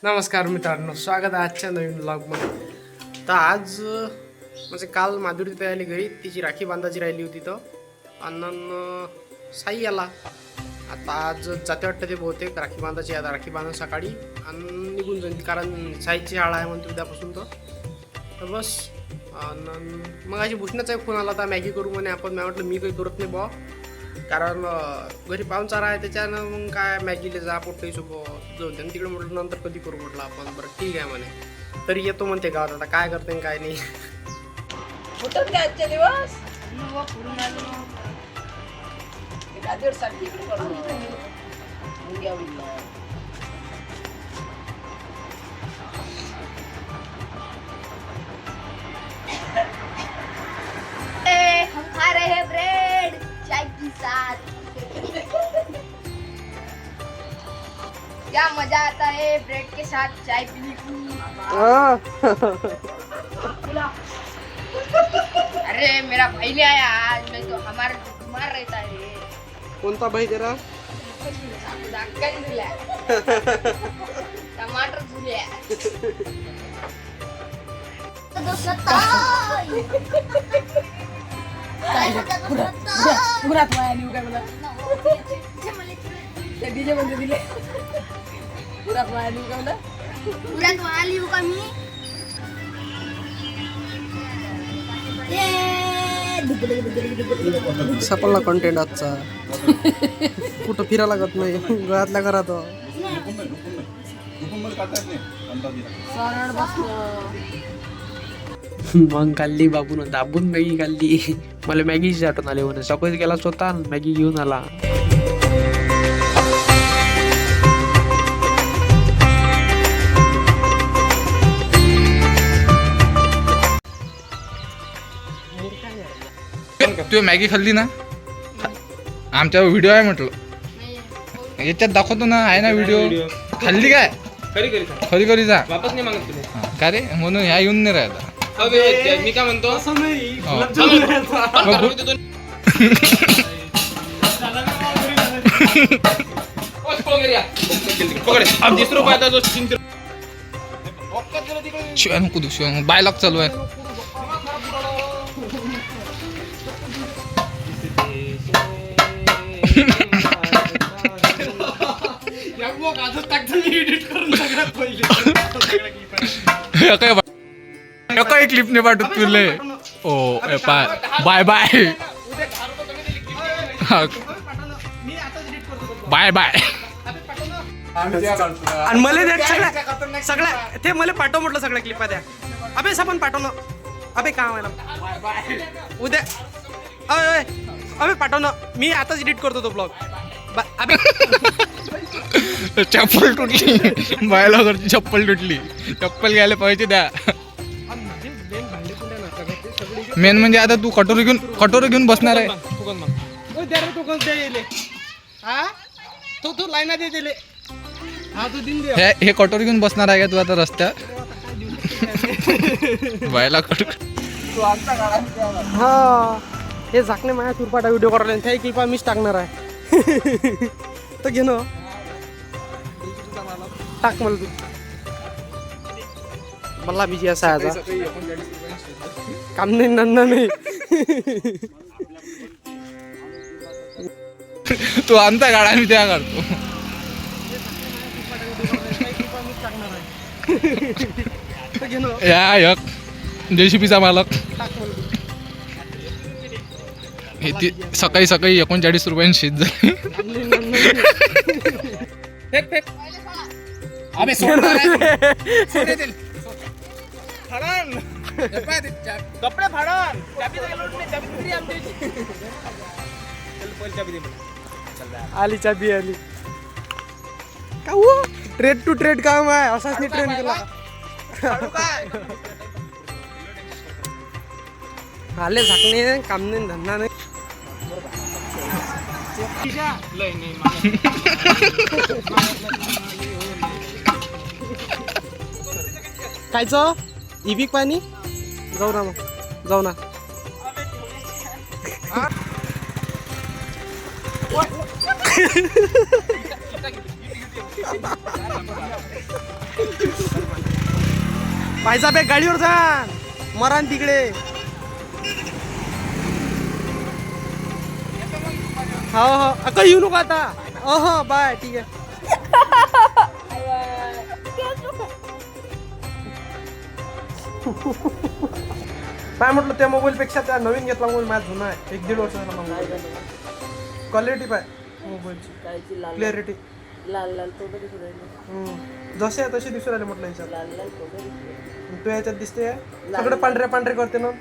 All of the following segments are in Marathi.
नमस्कार मित्रांनो, स्वागत आहे आजच्या नवीन ब्लॉगमध्ये. तर आज म्हणजे काल माधुरी तिथे आली घरी, तिची राखी बांधायची राहिली होती. तर अन्न साई आला. आता आज जाते वाटतं ते बहुतेक राखी बांधायची. आता राखी बांधून सकाळी आणि निघून जाईल, कारण साईची शाळा आहे म्हणते उद्यापासून. तर बस. मग अशी भूषणाचा एक फोन आला होता, मॅगी करू म्हणे आपण. मी म्हटलं मी काही करत नाही बुवा, कारण घरी पाहुणचारा आहे, त्याच्यानं मग काय मॅगीला जा पोट्टी सोबत जाऊ दे. तिकडे म्हटलं नंतर कधी करू म्हटलं आपण. बरं ठीक आहे म्हणे. तरी येतो म्हणते गावात. आता काय करते काय नाही. कुठं काय आजचे दिवस पुरून आलो साठी हम खा रहे हैं ब्रेड चाय के साथ. क्या मजा आता है ब्रेड के साथ चाय पीने की. अरे मेरा भाई ले आया आज, मैं तो हमारे बीमार रहता है. कोणता भाई जरा टमाटर झुले पुरात वाया नेऊ काय मला ते डीजे मध्ये दिले. पुरात वाया नेऊ काय मला पुरात वाली येऊ का मी. सपला कंटेंट आजचा. कुठं फिरायला लागत नाही, घरातल्या घरात. सरळ बसलो. मग खाल्ली बाबून, दाबून मॅगी खाल्ली. मला मॅगीची आठवण आली म्हणे. सकाळी गेला स्वतः मॅगी घेऊन आला. तू मॅगी खाल्ली ना, आमच्या व्हिडिओ आहे म्हटलं, याच्यात दाखवतो ना, आहे ना व्हिडिओ. खाल्ली काय खरी खरी जा वापस नाही मागत तुम्ही. का रे, म्हणून ह्या येऊन नाही राहिला. मी काय म्हणतो शिवाय नको देऊ, शिवाय बायलॉग चालू आहे. काही क्लिप नाही पाठवत तुले. ओ बाय बाय बाय बाय. आणि मला द्या सगळ्या ते मला पाठव म्हटलं, सगळ्या क्लिपा द्या. अबे सापण पाठव ना. अबे काय व्हायला उद्या. अबे अबे पाठव ना, मी आताच एडिट करतो तो ब्लॉग. अबे चप्पल तुटली, बायलॉगरची चप्पल तुटली. चप्पल घ्यायला पाहिजे द्या. मेन म्हणजे आता तू कटोरी घेऊन बसणार आहे. तू लाईना दे दिले. हा तू दिन दे. हे कटोरी घेऊन बसणार आहे का तू आता रस्त्यात. बायला हा हे झाकणे माझ्या तुरपाटा व्हिडिओ करायला, त्या क्लिपा मीच टाकणार आहे. तर घे ना, टाक मला तू. मला बिजी असा आहे आता. काम नाही नन्ना नाही. तू आणता गाडा, मी त्या काढतो. या एक JCBचा मालक. हे ती सकाळी 39 रुपयांनी शीत झाली. अबे सोड कपडे फाडून आली चाबी आली. का हो ट्रेड टू ट्रेड काम आहे, असाच नाही ट्रेन केला. आले झाकणे, काम नाही धंदा नाही. कायचं इबिक पाणी जाऊ ना, मग जाऊ ना. पायचा बॅग गाडीवर जा मरान तिकडे. हो हो अका येऊ नको आता. हो बाय ठीक आहे. काय म्हटलं त्या मोबाईल पेक्षा त्या नवीन घेतला मोबाईल माझा जुना आहे 1-1.5 वर्ष झाला मोबाईल. क्वालिटी पाय मोबाईलची कायची लाल क्लिअरिटी लाल लाल तोंड दिसू राहिले. जसे आहे तसे दिसू राहिले म्हटलं याच्यात. लाल लाल तोंड दिसू तू याच्यात दिसते सगळं पांढरे पांढरे करते ना.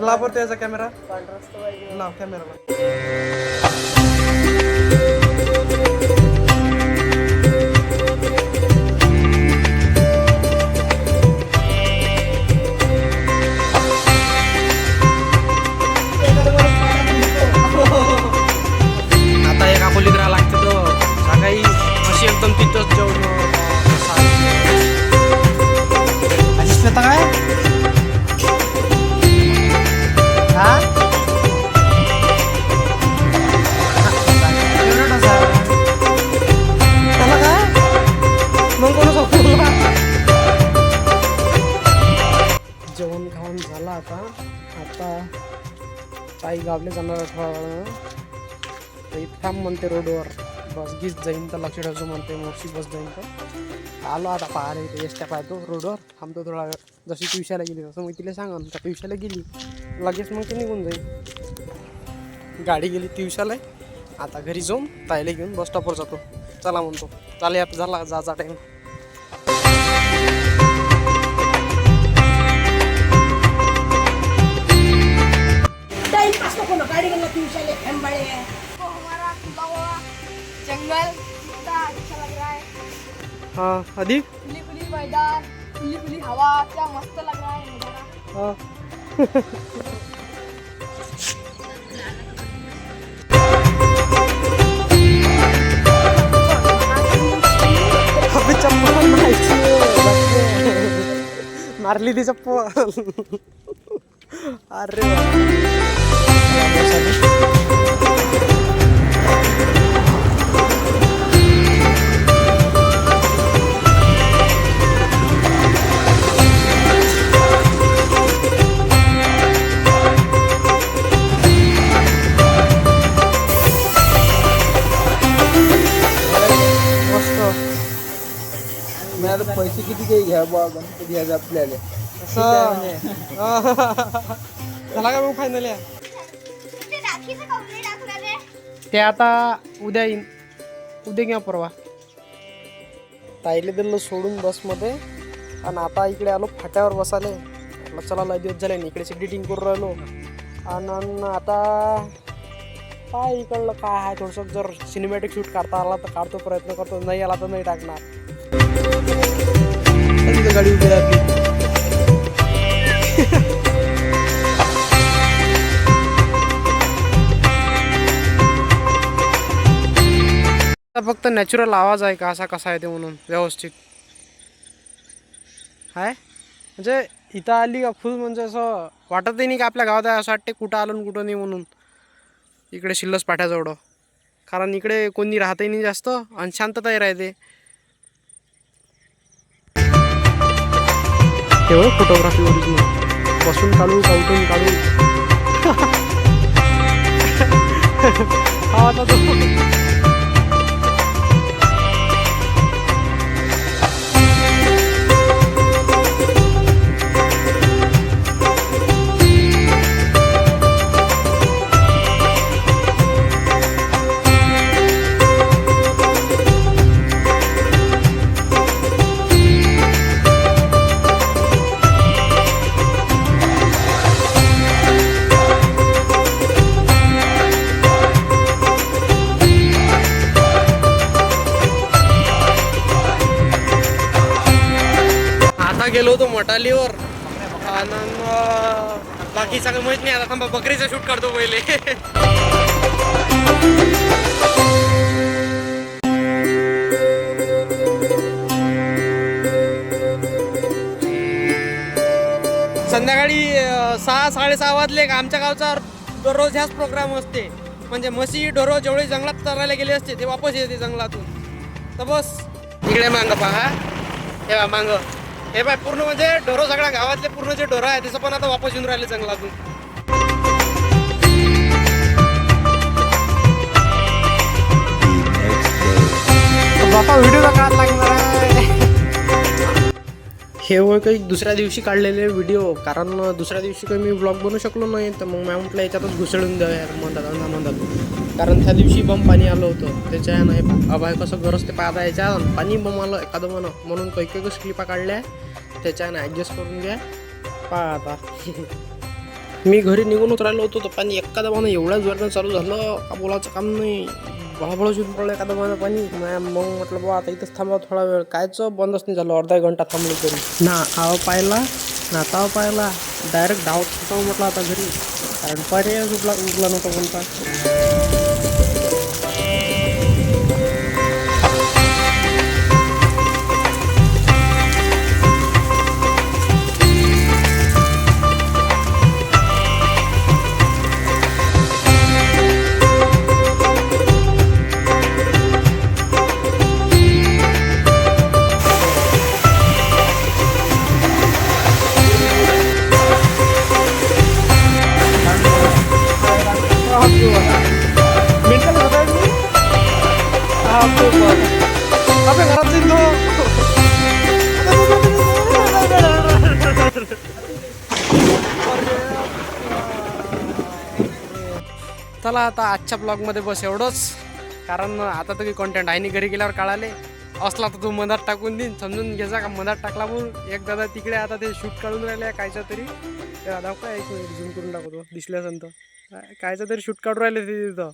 लाव बरं याचा कॅमेरा पांढरा असतो पाहिजे. लाव कॅमेरा. आता एका खोलीत राहा लागतं तो सकाळी अशी एकदम तिथंच जेवण आता काय हा त्याला काय मग कोण जेवण खाऊन झाला आता. ताई गावले जाणार थोडा वेळानं. तर इथं थांब म्हणते रोडवर बस गीच जाईन तर लक्ष ठेवतो म्हणते मोठी बस जाईन तर आलो आता पाहायला इथे एसट्या पाहतो रोडवर थांबतो थोडा वेळ. जशी ट्युशनला गेली तसं मग तिला सांगा का ट्युशनला गेली लगेच मग ते निघून जाईल. गाडी गेली ट्युशनला आता घरी जाऊन ताईला घेऊन बस स्टॉपवर जातो. चला म्हणतो चालेल आता झाला जायचा टाईम. जंगल कितना अच्छा लग रहा है. हाँ अधिक खुली खुली मैदान खुली खुली हवा क्या मस्त लग रहा है नजारा. हाँ अबे चप्पल मारली ती चप्पल. अरे पैसे किती काही घ्या बा गणपती घ्यायचं आपल्याला. झाला का मग फायनल. ते राखीचं कपडे टाकणार आहे. ते आता उद्या येईन उद्या किंवा परवा. ताईले दिलं सोडून बसमध्ये आणि आता इकडे आलो फाट्यावर बसाले. म्हटलं चला लय दिवस झाले इकडेच एडिटिंग करून राहिलो. आणि आता काय इकडलं काय आहे थोडंसं जर सिनेमॅटिक शूट काढता आला तर काढतो प्रयत्न करतो नाही आला तर नाही टाकणार. गाडी उभी राहते. फक्त नॅचरल आवाज आहे का असा कसा आहे ते म्हणून व्यवस्थित आहे. म्हणजे इथं आली का फुल म्हणजे असं वाटतही नाही का आपल्या गावात आहे. असं वाटते कुठं आलं कुठं नाही म्हणून. इकडे शिल्लस पाठ्याजवळ कारण इकडे कोणी राहतही नाही जास्त आणि शांतताही राहते. तेव्हा फोटोग्राफी ओरिजिनल बसून काढू काउटून काढू. हा आता तो गेलो होतो मटालीवर आणि बाकी सगळं माहित नाही. आता थांबा बकरीचा शूट काढतो पहिले. संध्याकाळी 6-6:30 वाजले का आमच्या गावचा दररोज ह्याच प्रोग्राम असते. म्हणजे म्हशी ढोरं जेवढे जंगलात चरायला गेले असते ते वापस येते जंगलातून. तर बस इकडे मांग पहा हे बा मांग हे बाय पूर्ण म्हणजे ढोरं सगळ्या गावातले पूर्ण जे ढोरं आहे त्याचं पण आता वापस येऊन राहिले जंगलातून. बापा व्हिडिओ काढायला लागणार आहे. हे वय काही दुसऱ्या दिवशी काढलेले व्हिडिओ, कारण दुसऱ्या दिवशी काही मी ब्लॉग बनवू शकलो नाही, तर मग मी म्हटलं याच्यातच घुसळून द्या यार मंदात. कारण त्या दिवशी बम पाणी आलं होतं त्याच्या नाही अबाय कसं गरज ते पाहता याच्या पाणी बम आलं एखादं म्हणून काही काही क्लिपा काढल्या त्याच्यानं ॲडजस्ट करून घ्या पहा आता. मी घरी निघूनच राहिलो होतो तर पाणी एखादं म्हणून एवढ्या जोरानं चालू झालं का बोलायचं काम नाही. बळाबळ शिवून पडलं एखादं माझं पाणी. मग म्हटलं बाबा आता इथंच थांबा थोडा वेळ. कायचं बंदच नाही झालं, अर्धा घंटा थांबलो तरी ना आव पाहिला ना ताव पाहिला. डायरेक्ट धाव सुटावं म्हटलं आता घरी, कारण पर्याय उठला नव्हता कोणता. चला आता आजच्या ब्लॉगमध्ये बस एवढंच, कारण आता तर काही कॉन्टेंट आहे नाही. घरी गेल्यावर काढाले असला तर तू मधात टाकून देईन, समजून घ्यायचा का मधात टाकला म्हणून. एक दादा तिकडे आता ते शूट काढून राहिले कायचं तरी, दादा काय एक मिनिट झूम करून टाकतो दिसल्यासंत कायचं तरी शूट काढून राहिले ते तिथं.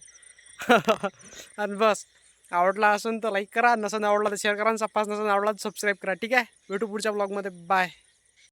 आणि बस आवडला असेल तर लाईक करा, नसेल आवडला तर शेअर करा, नसेल आवडला तर सबस्क्राईब करा. ठीक आहे, भेटू पुढच्या ब्लॉगमध्ये. बाय.